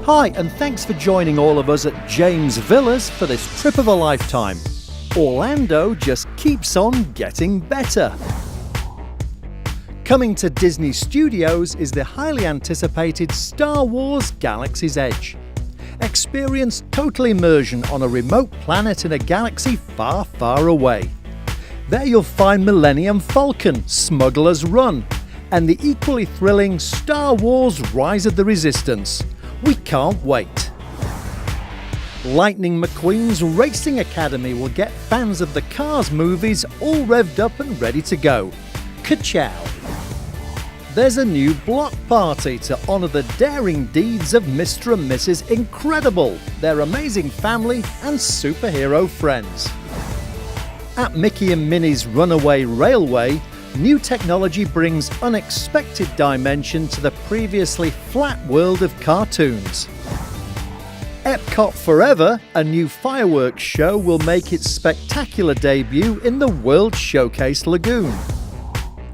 Hi, and thanks for joining all of us at James Villas for this trip of a lifetime. Orlando just keeps on getting better. Coming to Disney Studios is the highly anticipated Star Wars Galaxy's Edge. Experience total immersion on a remote planet in a galaxy far, far away. There you'll find Millennium Falcon, Smuggler's Run, and the equally thrilling Star Wars Rise of the Resistance. We can't wait. Lightning McQueen's Racing Academy will get fans of the Cars movies all revved up and ready to go. Ka-chow! There's a new block party to honour the daring deeds of Mr. and Mrs. Incredible, their amazing family and superhero friends. At Mickey and Minnie's Runaway Railway, new technology brings unexpected dimension to the previously flat world of cartoons. Epcot Forever, a new fireworks show, will make its spectacular debut in the World Showcase Lagoon.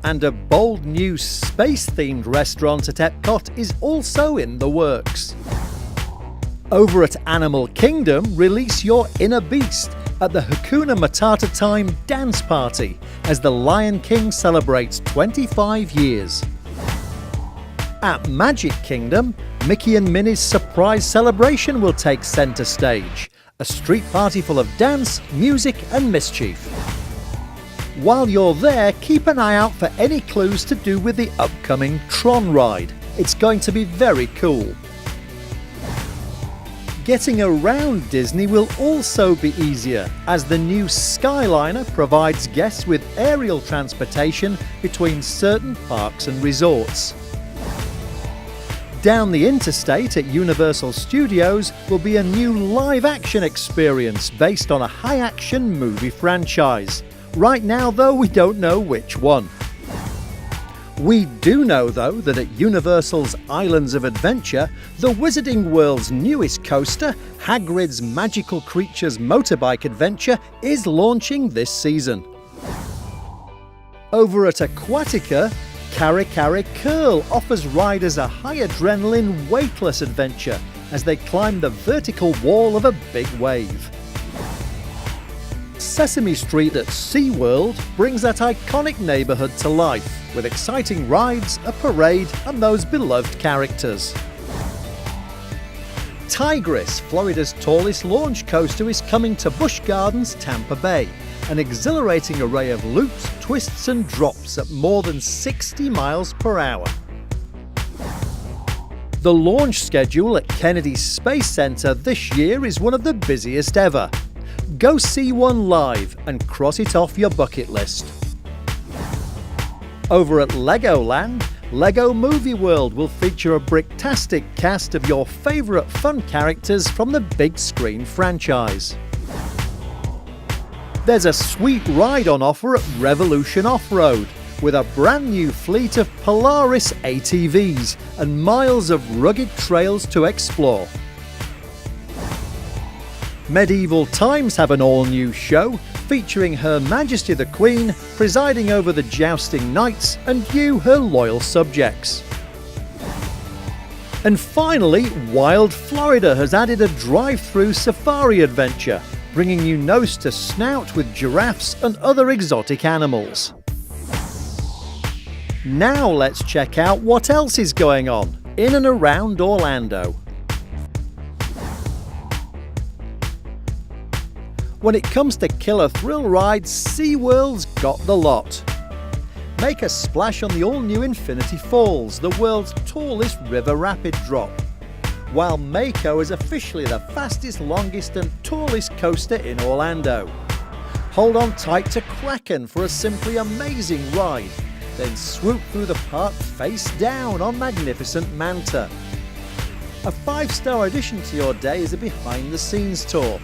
And a bold new space-themed restaurant at Epcot is also in the works. Over at Animal Kingdom, release your inner beast at the Hakuna Matata Time dance party as the Lion King celebrates 25 years. At Magic Kingdom, Mickey and Minnie's surprise celebration will take centre stage, a street party full of dance, music and mischief. While you're there, keep an eye out for any clues to do with the upcoming Tron ride. It's going to be very cool. Getting around Disney will also be easier, as the new Skyliner provides guests with aerial transportation between certain parks and resorts. Down the interstate at Universal Studios will be a new live-action experience based on a high-action movie franchise. Right now, though, we don't know which one. We do know, though, that at Universal's Islands of Adventure, the Wizarding World's newest coaster, Hagrid's Magical Creatures Motorbike Adventure, is launching this season. Over at Aquatica, Kari Kari Curl offers riders a high-adrenaline, weightless adventure as they climb the vertical wall of a big wave. Sesame Street at SeaWorld brings that iconic neighbourhood to life, with exciting rides, a parade and those beloved characters. Tigris, Florida's tallest launch coaster, is coming to Busch Gardens, Tampa Bay, an exhilarating array of loops, twists and drops at more than 60 miles per hour. The launch schedule at Kennedy Space Center this year is one of the busiest ever. Go see one live and cross it off your bucket list. Over at Legoland, Lego Movie World will feature a bricktastic cast of your favourite fun characters from the big screen franchise. There's a sweet ride on offer at Revolution Off-Road, with a brand new fleet of Polaris ATVs and miles of rugged trails to explore. Medieval Times have an all-new show featuring Her Majesty the Queen presiding over the jousting knights and you, her loyal subjects. And finally, Wild Florida has added a drive-through safari adventure, bringing you nose to snout with giraffes and other exotic animals. Now let's check out what else is going on in and around Orlando. When it comes to killer thrill rides, SeaWorld's got the lot. Make a splash on the all-new Infinity Falls, the world's tallest river rapid drop. While Mako is officially the fastest, longest and tallest coaster in Orlando. Hold on tight to Kraken for a simply amazing ride, then swoop through the park face down on Magnificent Manta. A 5-star addition to your day is a behind-the-scenes tour,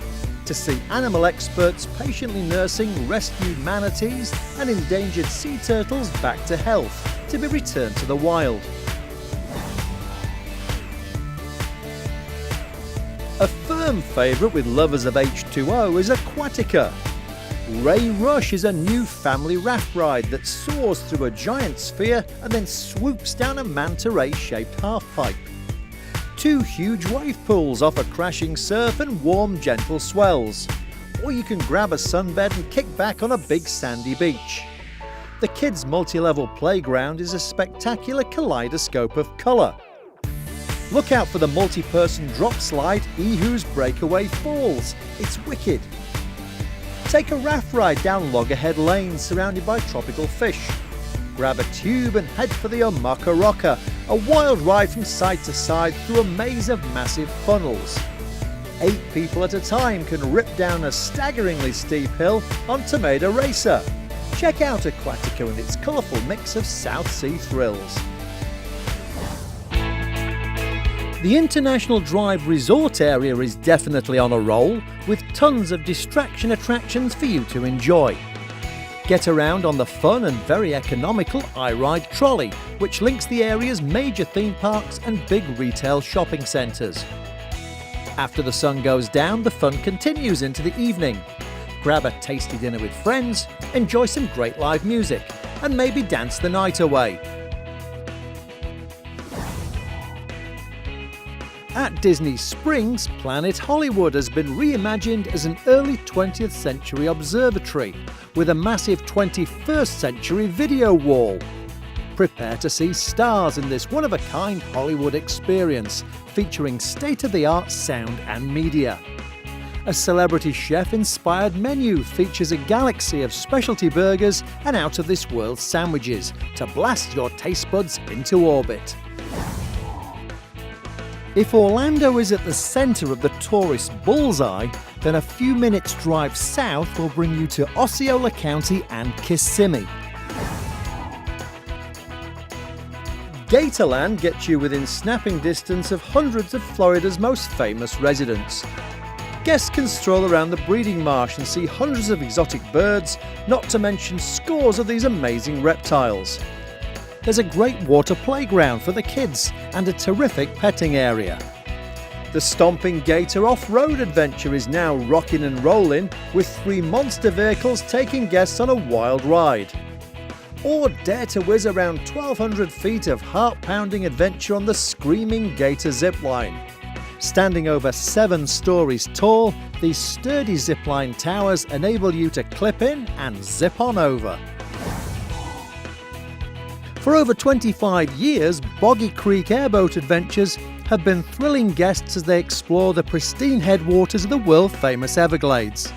to see animal experts patiently nursing rescued manatees and endangered sea turtles back to health, to be returned to the wild. A firm favourite with lovers of H2O is Aquatica. Ray Rush is a new family raft ride that soars through a giant sphere and then swoops down a manta ray-shaped half-pipe. 2 huge wave pools offer crashing surf and warm, gentle swells. Or you can grab a sunbed and kick back on a big sandy beach. The kids' multi-level playground is a spectacular kaleidoscope of colour. Look out for the multi-person drop slide Ehu's Breakaway Falls. It's wicked. Take a raft ride down Loggerhead Lane surrounded by tropical fish. Grab a tube and head for the Omaka Rocker, a wild ride from side to side through a maze of massive funnels. 8 people at a time can rip down a staggeringly steep hill on Tomato Racer. Check out Aquatica and its colourful mix of South Sea thrills. The International Drive Resort area is definitely on a roll, with tons of distraction attractions for you to enjoy. Get around on the fun and very economical iRide Trolley, which links the area's major theme parks and big retail shopping centres. After the sun goes down, the fun continues into the evening. Grab a tasty dinner with friends, enjoy some great live music, and maybe dance the night away. At Disney Springs, Planet Hollywood has been reimagined as an early 20th century observatory with a massive 21st century video wall. Prepare to see stars in this one-of-a-kind Hollywood experience featuring state-of-the-art sound and media. A celebrity chef-inspired menu features a galaxy of specialty burgers and out-of-this-world sandwiches to blast your taste buds into orbit. If Orlando is at the centre of the tourist bullseye, then a few minutes' drive south will bring you to Osceola County and Kissimmee. Gatorland gets you within snapping distance of hundreds of Florida's most famous residents. Guests can stroll around the breeding marsh and see hundreds of exotic birds, not to mention scores of these amazing reptiles. There's a great water playground for the kids and a terrific petting area. The Stomping Gator off-road adventure is now rocking and rolling, with 3 monster vehicles taking guests on a wild ride. Or dare to whiz around 1,200 feet of heart-pounding adventure on the Screaming Gator zipline. Standing over 7 stories tall, these sturdy zipline towers enable you to clip in and zip on over. For over 25 years, Boggy Creek Airboat Adventures have been thrilling guests as they explore the pristine headwaters of the world-famous Everglades.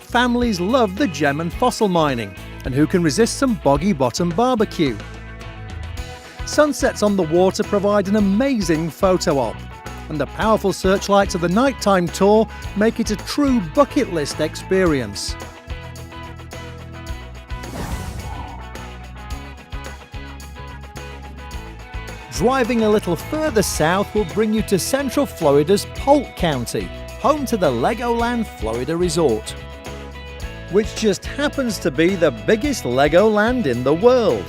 Families love the gem and fossil mining, and who can resist some boggy bottom barbecue? Sunsets on the water provide an amazing photo op, and the powerful searchlights of the nighttime tour make it a true bucket list experience. Driving a little further south will bring you to Central Florida's Polk County, home to the Legoland Florida Resort, which just happens to be the biggest Legoland in the world.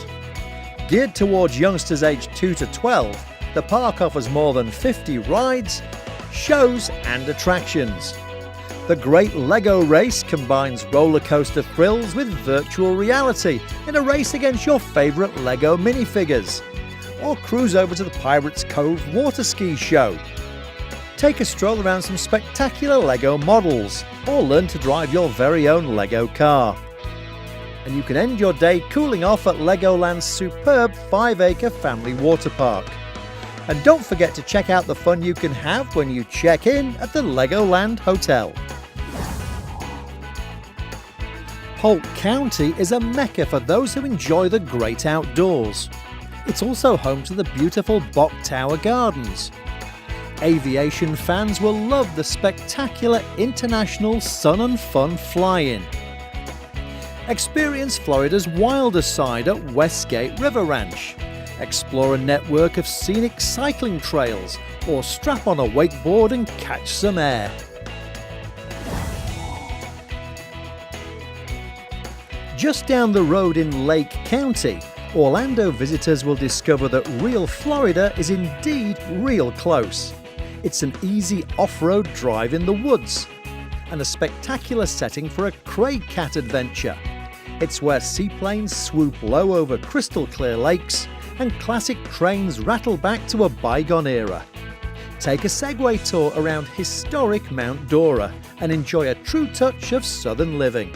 Geared towards youngsters aged 2 to 12, the park offers more than 50 rides, shows and attractions. The Great Lego Race combines roller coaster thrills with virtual reality in a race against your favourite Lego minifigures. Or cruise over to the Pirates Cove water ski show. Take a stroll around some spectacular Lego models, or learn to drive your very own Lego car. And you can end your day cooling off at Legoland's superb 5-acre family water park. And don't forget to check out the fun you can have when you check in at the Legoland Hotel. Polk County is a mecca for those who enjoy the great outdoors. It's also home to the beautiful Bok Tower Gardens. Aviation fans will love the spectacular International Sun and Fun Fly-In. Experience Florida's wilder side at Westgate River Ranch. Explore a network of scenic cycling trails, or strap on a wakeboard and catch some air. Just down the road in Lake County, Orlando visitors will discover that real Florida is indeed real close. It's an easy off-road drive in the woods, and a spectacular setting for a Craig Cat adventure. It's where seaplanes swoop low over crystal clear lakes, and classic trains rattle back to a bygone era. Take a Segway tour around historic Mount Dora and enjoy a true touch of southern living.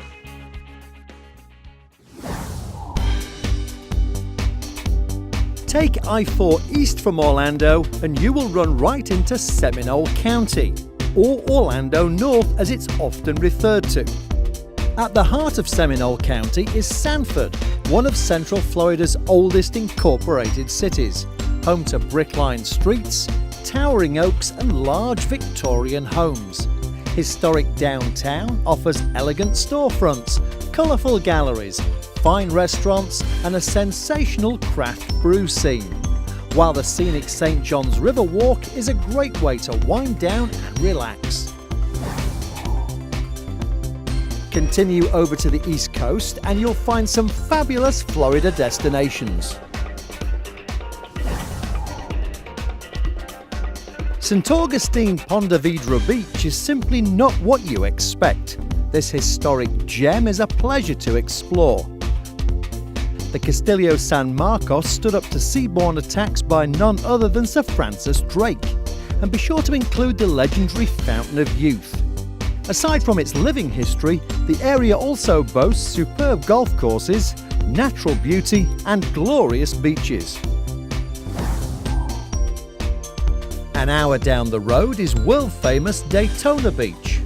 Take I-4 east from Orlando and you will run right into Seminole County, or Orlando North as it's often referred to. At the heart of Seminole County is Sanford, one of Central Florida's oldest incorporated cities, home to brick-lined streets, towering oaks and large Victorian homes. Historic downtown offers elegant storefronts, colourful galleries, fine restaurants and a sensational craft brew scene, while the scenic St. John's River Walk is a great way to wind down and relax. Continue over to the East Coast and you'll find some fabulous Florida destinations. St. Augustine Ponte Vedra Beach is simply not what you expect. This historic gem is a pleasure to explore. The Castillo San Marcos stood up to seaborne attacks by none other than Sir Francis Drake, and be sure to include the legendary Fountain of Youth. Aside from its living history, the area also boasts superb golf courses, natural beauty and glorious beaches. An hour down the road is world-famous Daytona Beach.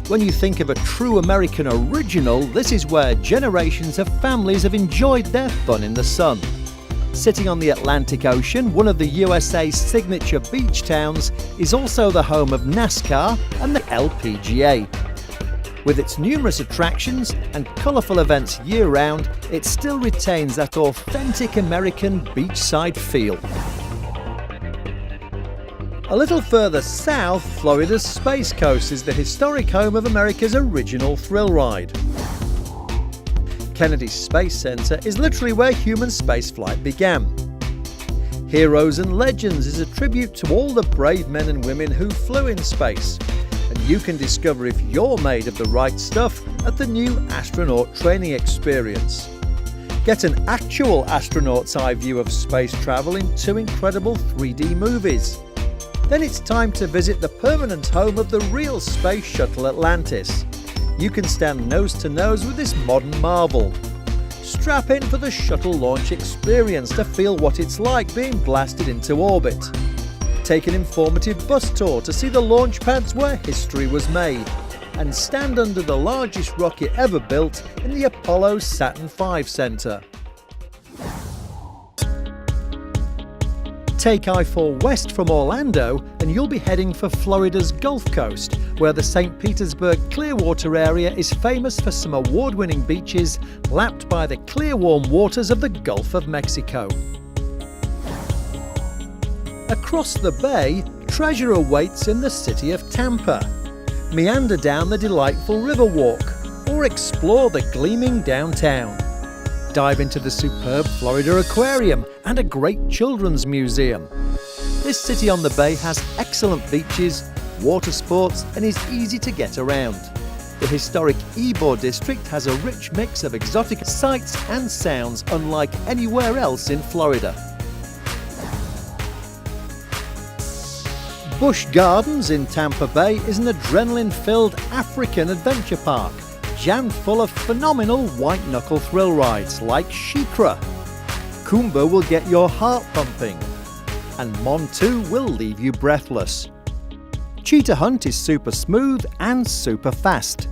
When you think of a true American original, this is where generations of families have enjoyed their fun in the sun. Sitting on the Atlantic Ocean, one of the USA's signature beach towns is also the home of NASCAR and the LPGA. With its numerous attractions and colourful events year-round, it still retains that authentic American beachside feel. A little further south, Florida's Space Coast is the historic home of America's original thrill ride. Kennedy Space Center is literally where human spaceflight began. Heroes and Legends is a tribute to all the brave men and women who flew in space, and you can discover if you're made of the right stuff at the new astronaut training experience. Get an actual astronaut's eye view of space travel in 2 incredible 3D movies. Then it's time to visit the permanent home of the real space shuttle Atlantis. You can stand nose to nose with this modern marvel. Strap in for the shuttle launch experience to feel what it's like being blasted into orbit. Take an informative bus tour to see the launch pads where history was made, and stand under the largest rocket ever built in the Apollo Saturn V Center. Take I-4 west from Orlando and you'll be heading for Florida's Gulf Coast, where the St. Petersburg Clearwater area is famous for some award-winning beaches lapped by the clear warm waters of the Gulf of Mexico. Across the bay, treasure awaits in the city of Tampa. Meander down the delightful river walk or explore the gleaming downtown. Dive into the superb Florida Aquarium and a great children's museum. This city on the bay has excellent beaches, water sports and is easy to get around. The historic Ybor district has a rich mix of exotic sights and sounds unlike anywhere else in Florida. Busch Gardens in Tampa Bay is an adrenaline-filled African adventure park, jammed full of phenomenal white-knuckle thrill rides like Shikra. Kumba will get your heart pumping, and Montu will leave you breathless. Cheetah Hunt is super smooth and super fast.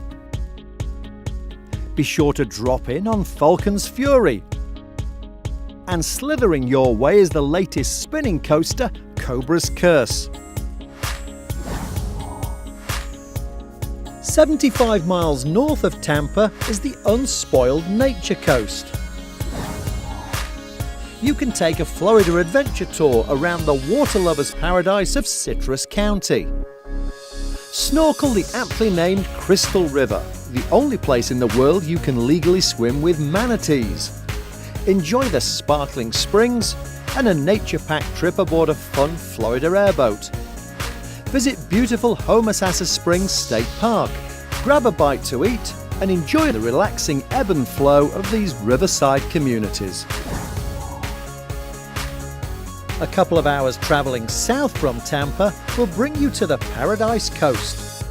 Be sure to drop in on Falcon's Fury. And slithering your way is the latest spinning coaster, Cobra's Curse. 75 miles north of Tampa is the unspoiled Nature Coast. You can take a Florida adventure tour around the water lovers' paradise of Citrus County. Snorkel the aptly named Crystal River, the only place in the world you can legally swim with manatees. Enjoy the sparkling springs and a nature-packed trip aboard a fun Florida airboat. Visit beautiful Homosassa Springs State Park, grab a bite to eat, and enjoy the relaxing ebb and flow of these riverside communities. A couple of hours traveling south from Tampa will bring you to the Paradise Coast.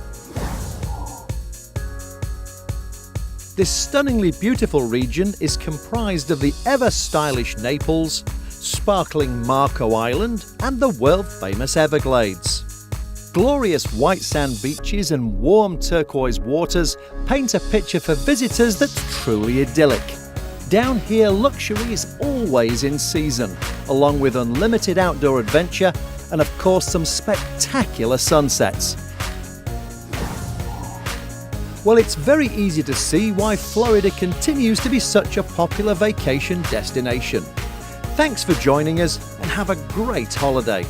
This stunningly beautiful region is comprised of the ever-stylish Naples, sparkling Marco Island, and the world-famous Everglades. Glorious white sand beaches and warm turquoise waters paint a picture for visitors that's truly idyllic. Down here, luxury is always in season, along with unlimited outdoor adventure and of course some spectacular sunsets. Well, it's very easy to see why Florida continues to be such a popular vacation destination. Thanks for joining us and have a great holiday.